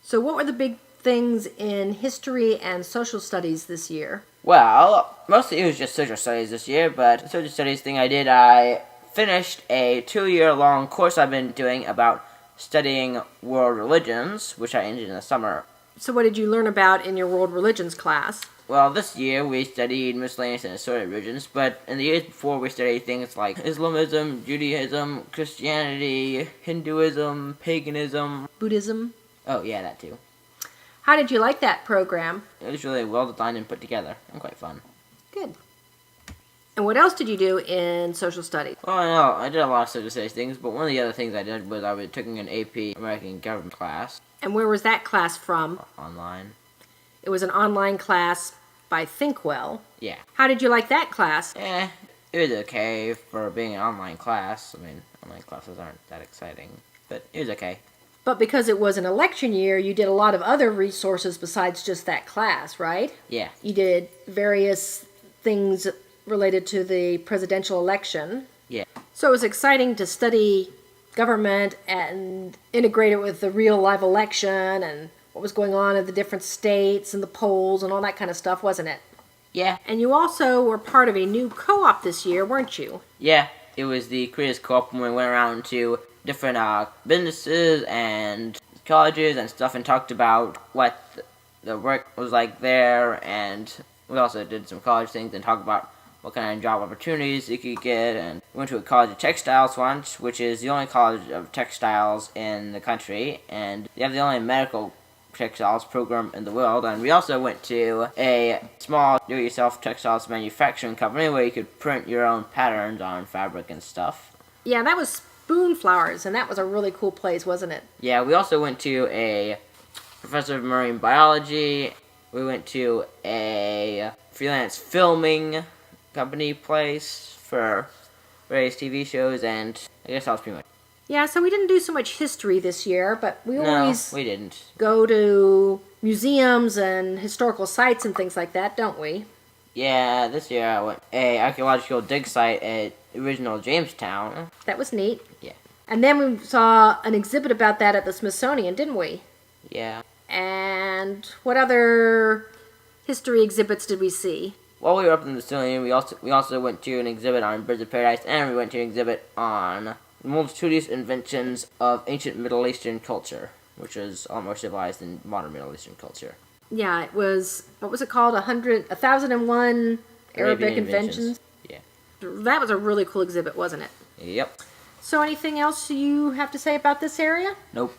So what were the big things in history and social studies this year? Well, mostly it was just social studies this year, but the social studies thing I finished a 2-year-long course I've been doing about studying world religions, which I ended in the summer. So what did you learn about in your world religions class? Well, this year we studied miscellaneous and assorted religions, but in the years before we studied things like Islamism, Judaism, Christianity, Hinduism, paganism. Buddhism? Oh, yeah, that too. How did you like that program? It was really well designed and put together and quite fun. Good. And what else did you do in social studies? Well, no, I did a lot of social studies things, but one of the other things I did was I was taking an AP American Government class And where was that class from? online. It was an online class by Thinkwell. Yeah. How did you like that class? It was okay for being an online class. I mean, online classes aren't that exciting, but it was okay. But because it was an election year, you did a lot of other resources besides just that class, right? Yeah. You did various things related to the presidential election. Yeah. So it was exciting to study government and integrate it with the real live election and what was going on in the different states and the polls and all that kind of stuff, wasn't it? Yeah. And you also were part of a new co-op this year, weren't you? Yeah. It was the Creators Co-op when we went around to different businesses and colleges and stuff and talked about what the work was like there, and we also did some college things and talked about what kind of job opportunities you could get, and we went to a college of textiles once, which is the only college of textiles in the country, and they have the only medical textiles program in the world. And we also went to a small do-it-yourself textiles manufacturing company where you could print your own patterns on fabric and stuff. Yeah, that was Spoonflowers, and that was a really cool place, wasn't it? Yeah, we also went to a professor of marine biology. We went to a freelance filming company place for various TV shows, and I guess that was pretty much. Yeah, so we didn't do so much history this year, but we always we didn't. go to museums and historical sites and things like that, don't we? Yeah, this year I went a archaeological dig site at original Jamestown. That was neat. Yeah. And then we saw an exhibit about that at the Smithsonian, didn't we? Yeah. And what other history exhibits did we see? While we were up in the Smithsonian, we also went to an exhibit on birds of paradise, and we went to an exhibit on the multitudinous inventions of ancient Middle Eastern culture, which is a lot more civilized than modern Middle Eastern culture. Yeah, it was, what was it called? 1,001 Arabic Arabian inventions? Yeah. That was a really cool exhibit, wasn't it? Yep. So anything else you have to say about this area? Nope.